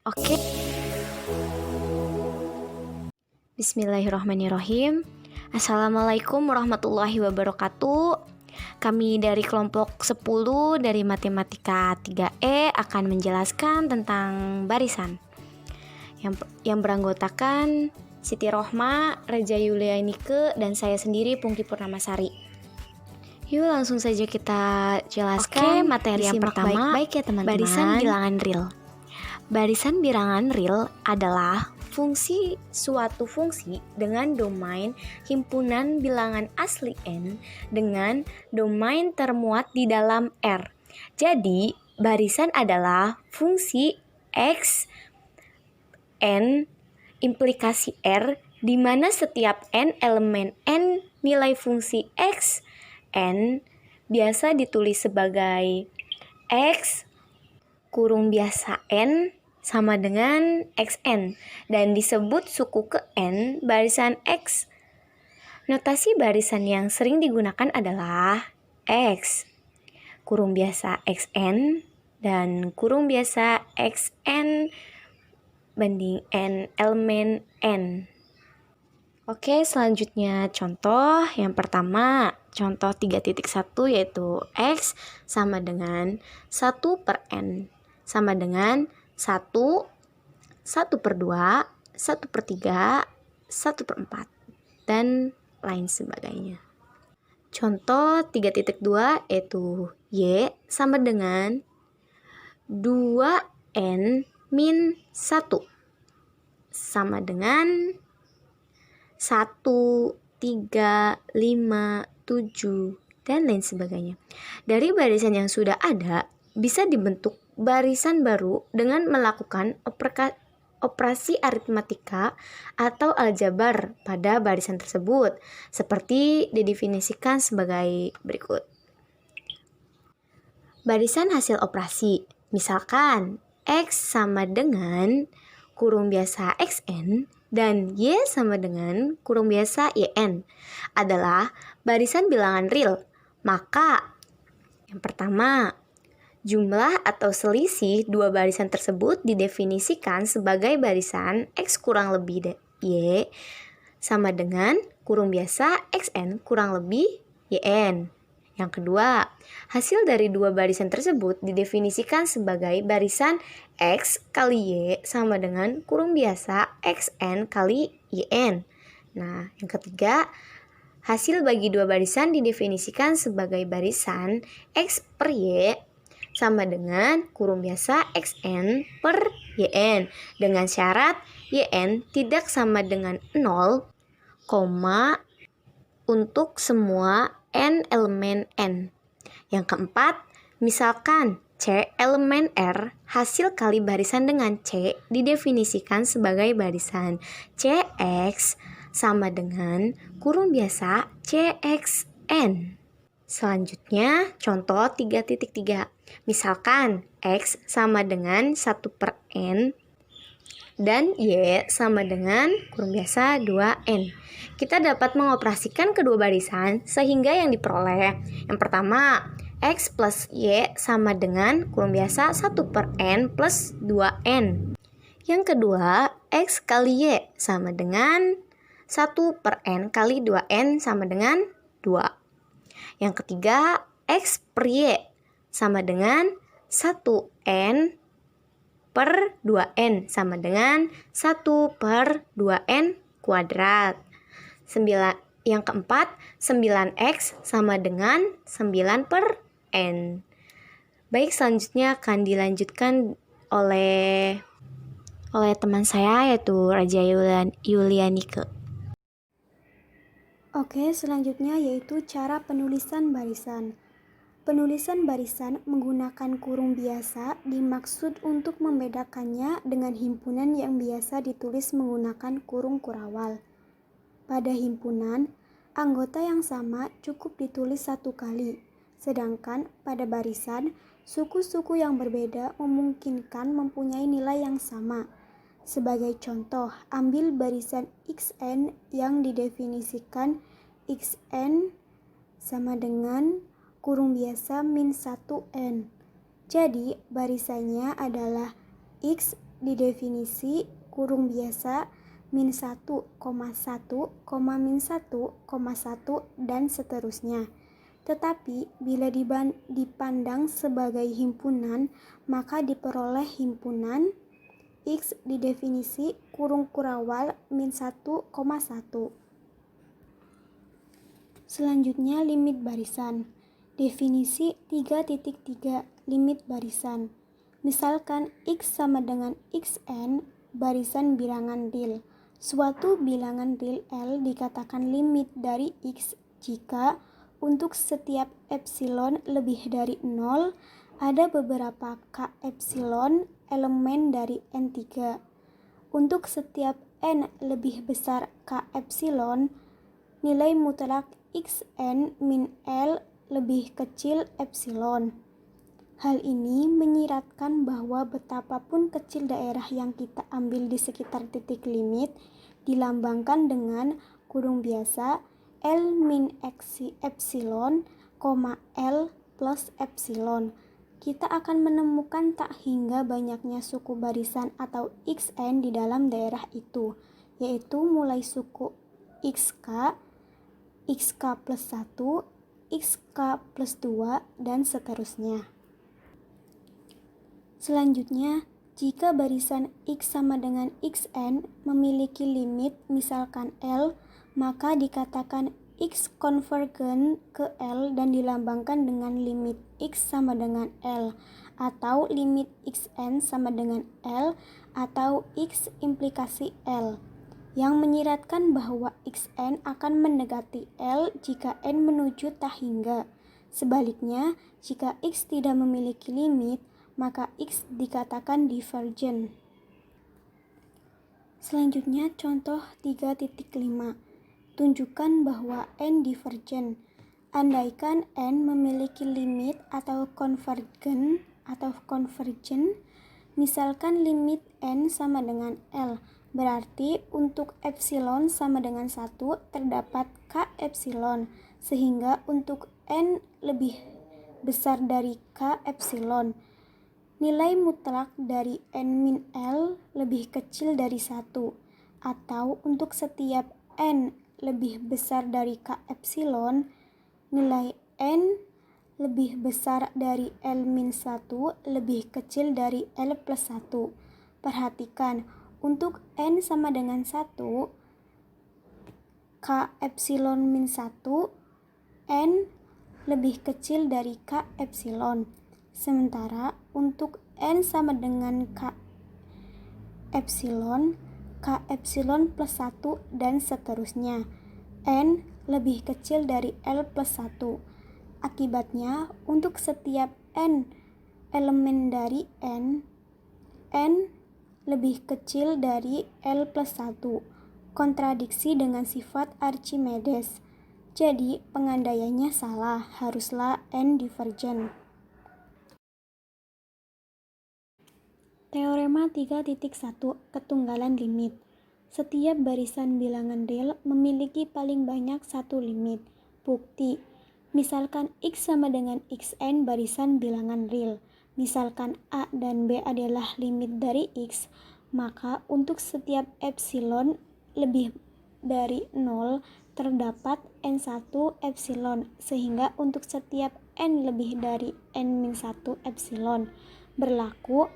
Oke, Bismillahirrahmanirrahim. Assalamualaikum warahmatullahi wabarakatuh. Kami dari kelompok 10 dari Matematika 3E akan menjelaskan tentang barisan yang beranggotakan Siti Rohma, Reja Yulianike, dan saya sendiri Pungki Purnamasari. Yuk langsung saja kita jelaskan materi yang pertama. Baik-baik ya teman-teman. Barisan bilangan real. Barisan bilangan real adalah suatu fungsi dengan domain himpunan bilangan asli n dengan domain termuat di dalam R. Jadi, barisan adalah fungsi x n implikasi R di mana setiap n elemen n nilai fungsi x n biasa ditulis sebagai x kurung biasa n sama dengan xn dan disebut suku ke n barisan x. Notasi barisan yang sering digunakan adalah x kurung biasa xn dan kurung biasa xn banding n elemen n. Oke, selanjutnya contoh yang pertama, contoh 3.1 yaitu x sama dengan 1 per n sama dengan 1, 1 per 2, 1 per 3, 1 per 4, dan lain sebagainya. Contoh 3.2 yaitu y sama dengan 2n min 1 sama dengan 1, 3, 5, 7, dan lain sebagainya. Dari barisan yang sudah ada, bisa dibentuk barisan baru dengan melakukan operasi aritmatika atau aljabar pada barisan tersebut, seperti didefinisikan sebagai berikut. Barisan hasil operasi, misalkan x sama dengan kurung biasa xn dan y sama dengan kurung biasa yn adalah barisan bilangan real. Maka yang pertama, jumlah atau selisih dua barisan tersebut didefinisikan sebagai barisan x kurang lebih y sama dengan kurung biasa xn kurang lebih yn. Yang kedua, hasil dari dua barisan tersebut didefinisikan sebagai barisan x kali y sama dengan kurung biasa xn kali yn. Nah, yang ketiga, hasil bagi dua barisan didefinisikan sebagai barisan x per y sama dengan kurung biasa xn per yn dengan syarat yn tidak sama dengan 0, untuk semua n elemen n. Yang keempat, misalkan c elemen r hasil kali barisan dengan c didefinisikan sebagai barisan cx sama dengan kurung biasa cxn. Selanjutnya, contoh 3.3. Misalkan x sama dengan 1 per n dan y sama dengan kurung biasa 2n. Kita dapat mengoperasikan kedua barisan sehingga yang diperoleh. Yang pertama, x plus y sama dengan kurung biasa 1 per n plus 2n. Yang kedua, x kali y sama dengan 1 per n kali 2n sama dengan 2. Yang ketiga, x per y sama dengan 1n per 2n sama dengan 1 per 2n kuadrat. Yang keempat, 9x sama dengan 9 per n. Baik, selanjutnya akan dilanjutkan oleh teman saya yaitu Reja Yulianike. Oke, selanjutnya yaitu cara penulisan barisan. Penulisan barisan menggunakan kurung biasa dimaksud untuk membedakannya dengan himpunan yang biasa ditulis menggunakan kurung kurawal. Pada himpunan, anggota yang sama cukup ditulis satu kali, sedangkan pada barisan, suku-suku yang berbeda memungkinkan mempunyai nilai yang sama. Sebagai contoh, ambil barisan xn yang didefinisikan xn sama dengan kurung biasa min 1n. Jadi, barisannya adalah x didefinisi kurung biasa min 1, 1, min 1, 1, dan seterusnya. Tetapi bila dipandang sebagai himpunan, maka diperoleh himpunan X didefinisi kurung kurawal min 1, 1. Selanjutnya limit barisan. Definisi 3.3 limit barisan. Misalkan X sama dengan Xn barisan bilangan real. Suatu bilangan real L dikatakan limit dari X jika untuk setiap epsilon lebih dari 0 ada beberapa K epsilon elemen dari N3. Untuk setiap N lebih besar K epsilon, nilai mutlak Xn min L lebih kecil epsilon. Hal ini menyiratkan bahwa betapapun kecil daerah yang kita ambil di sekitar titik limit dilambangkan dengan kurung biasa L min epsilon, L plus epsilon. Kita akan menemukan tak hingga banyaknya suku barisan atau Xn di dalam daerah itu, yaitu mulai suku XK, XK plus 1, XK plus 2, dan seterusnya. Selanjutnya, jika barisan X sama dengan Xn memiliki limit misalkan L, maka dikatakan X konvergen ke L dan dilambangkan dengan limit X sama dengan L, atau limit Xn sama dengan L, atau X implikasi L, yang menyiratkan bahwa Xn akan mendekati L jika N menuju tak hingga. Sebaliknya, jika X tidak memiliki limit, maka X dikatakan divergen. Selanjutnya contoh 3.5. Tunjukkan bahwa N divergen. Andaikan N memiliki limit atau konvergen, misalkan limit N sama dengan L, berarti untuk epsilon sama dengan 1 terdapat K epsilon, sehingga untuk N lebih besar dari K epsilon, nilai mutlak dari N min L lebih kecil dari 1, atau untuk setiap N lebih besar dari K epsilon, nilai N lebih besar dari L min 1 lebih kecil dari L plus 1. Perhatikan, untuk N sama dengan 1, K epsilon min 1, N lebih kecil dari K epsilon. Sementara untuk N sama dengan K epsilon plus 1, dan seterusnya, N lebih kecil dari L plus 1. Akibatnya, untuk setiap N elemen dari N lebih kecil dari L plus 1. Kontradiksi dengan sifat Archimedes. Jadi, pengandaiannya salah, haruslah N divergen. Teorema 3.1 ketunggalan limit. Setiap barisan bilangan real memiliki paling banyak satu limit. Bukti, misalkan X sama dengan Xn barisan bilangan real. Misalkan A dan B adalah limit dari X, maka untuk setiap epsilon lebih dari 0 terdapat N1 epsilon, sehingga untuk setiap N lebih dari N-1 epsilon berlaku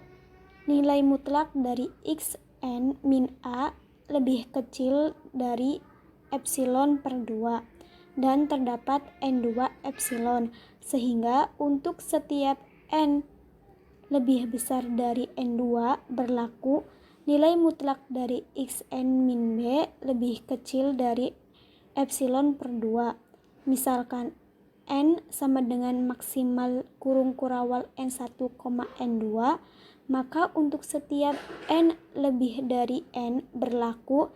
nilai mutlak dari Xn min A lebih kecil dari epsilon per 2, dan terdapat N2 epsilon, sehingga untuk setiap N lebih besar dari N2 berlaku nilai mutlak dari Xn min B lebih kecil dari epsilon per 2. Misalkan N sama dengan maksimal kurung kurawal N1, N2, maka untuk setiap N lebih dari N berlaku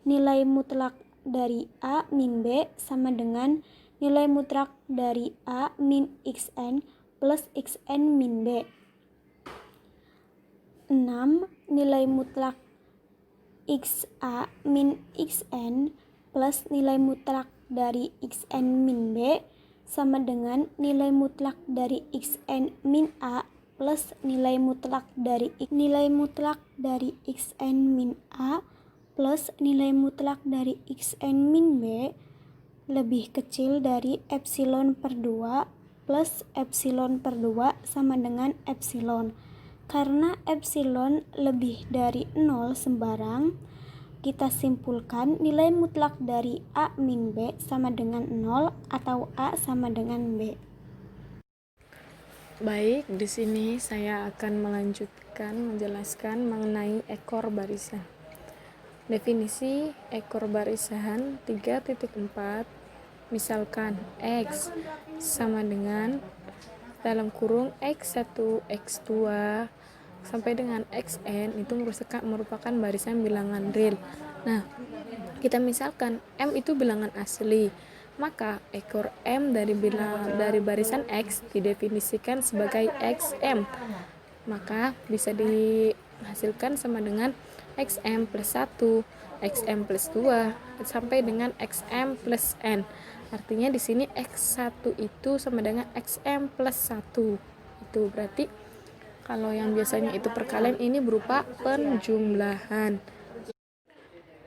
nilai mutlak dari A min B sama dengan nilai mutlak dari A min Xn plus Xn min B. 6. Nilai mutlak XA min Xn plus nilai mutlak dari Xn min B sama dengan nilai mutlak dari Xn min A plus nilai mutlak dari xn min A plus nilai mutlak dari xn min B lebih kecil dari epsilon per 2 plus epsilon per 2 sama dengan epsilon. Karena epsilon lebih dari 0 sembarang, kita simpulkan nilai mutlak dari A min B sama dengan 0 atau A sama dengan B. Baik, di sini saya akan menjelaskan mengenai ekor barisan. Definisi ekor barisan 3.4, misalkan X sama dengan dalam kurung X1, X2 sampai dengan Xn itu merupakan barisan bilangan real. Nah, kita misalkan M itu bilangan asli, maka ekor M dari barisan X didefinisikan sebagai XM, maka bisa dihasilkan sama dengan XM plus 1, XM plus 2 sampai dengan XM plus N. Artinya di sini X1 itu sama dengan XM plus 1. Itu berarti kalau yang biasanya itu perkalian, ini berupa penjumlahan.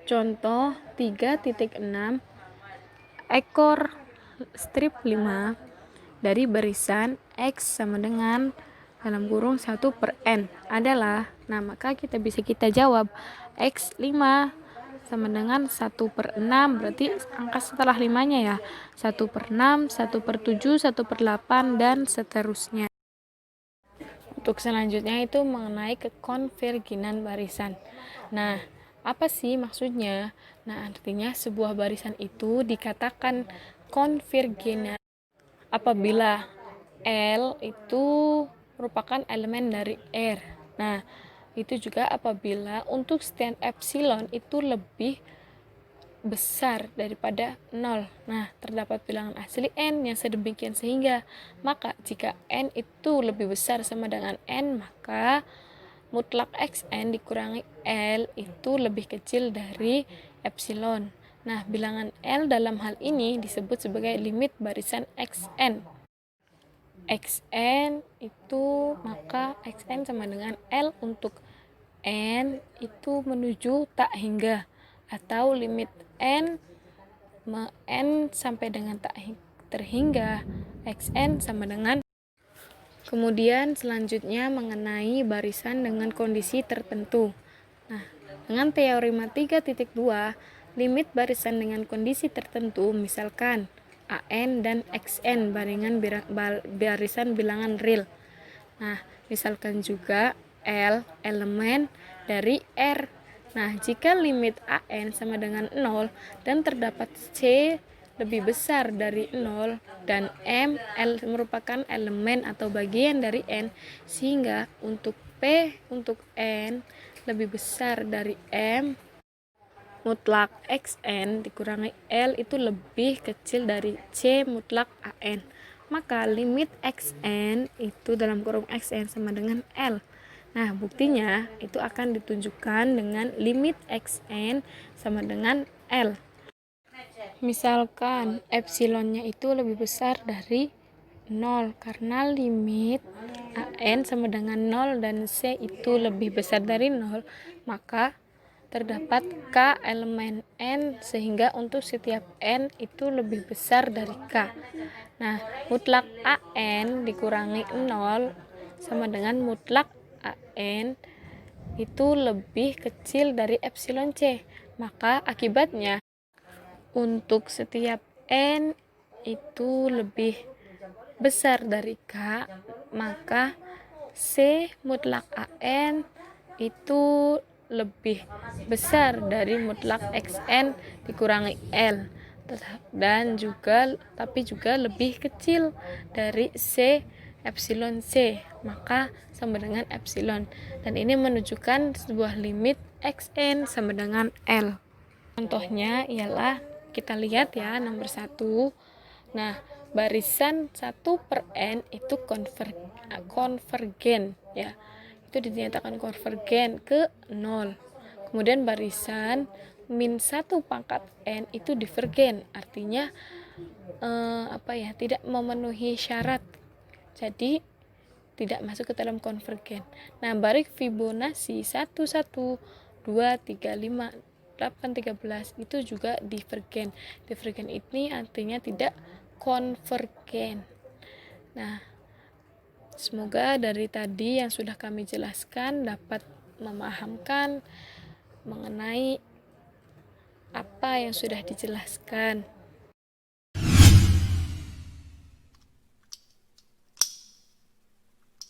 Contoh 3.6, ekor strip 5 dari barisan X sama dengan dalam kurung 1 per N adalah, nah maka kita jawab X5 sama dengan 1 per 6, berarti angka setelah 5-nya ya, 1 per 6, 1 per 7, 1 per 8, dan seterusnya. Untuk selanjutnya itu mengenai kekonverginan barisan. Nah, apa sih maksudnya? Nah, artinya sebuah barisan itu dikatakan konvergen apabila L itu merupakan elemen dari R. Nah, itu juga apabila untuk stand epsilon itu lebih besar daripada 0. Nah, terdapat bilangan asli N yang sedemikian sehingga maka jika N itu lebih besar sama dengan N, maka mutlak Xn dikurangi L itu lebih kecil dari epsilon. Nah, bilangan L dalam hal ini disebut sebagai limit barisan Xn. Xn itu maka Xn sama dengan L untuk N itu menuju tak hingga, atau limit N sampai dengan tak terhingga, Xn sama dengan. Kemudian selanjutnya mengenai barisan dengan kondisi tertentu. Nah, dengan teorema 3.2, limit barisan dengan kondisi tertentu misalkan AN dan XN barisan bilangan real. Nah, misalkan juga L elemen dari R. Nah, jika limit AN sama dengan 0 dan terdapat C lebih besar dari 0 dan M L merupakan elemen atau bagian dari N, sehingga untuk P untuk N lebih besar dari M, mutlak Xn dikurangi L itu lebih kecil dari C mutlak AN, maka limit Xn itu dalam kurung Xn sama dengan L. Nah, buktinya itu akan ditunjukkan dengan limit Xn sama dengan L. Misalkan epsilonnya itu lebih besar dari 0 karena limit AN sama dengan 0 dan C itu lebih besar dari 0, maka terdapat K elemen N sehingga untuk setiap N itu lebih besar dari K. Nah, mutlak AN dikurangi 0 sama dengan mutlak AN itu lebih kecil dari epsilon C. Maka akibatnya untuk setiap N itu lebih besar dari K, maka C mutlak AN itu lebih besar dari mutlak Xn dikurangi L, dan tapi juga lebih kecil dari C epsilon C, maka sama dengan epsilon, dan ini menunjukkan sebuah limit Xn sama dengan L. Contohnya ialah kita lihat ya nomor 1. Nah, barisan 1 per N itu konvergen ya. Itu dinyatakan konvergen ke 0. Kemudian barisan min 1 pangkat N itu divergen, artinya tidak memenuhi syarat. Jadi tidak masuk ke dalam konvergen. Nah, barik Fibonacci 1, 1, 2, 3, 5, 8, 13 itu juga divergen. Divergen ini artinya tidak konvergen. Nah, semoga dari tadi yang sudah kami jelaskan dapat memahamkan mengenai apa yang sudah dijelaskan.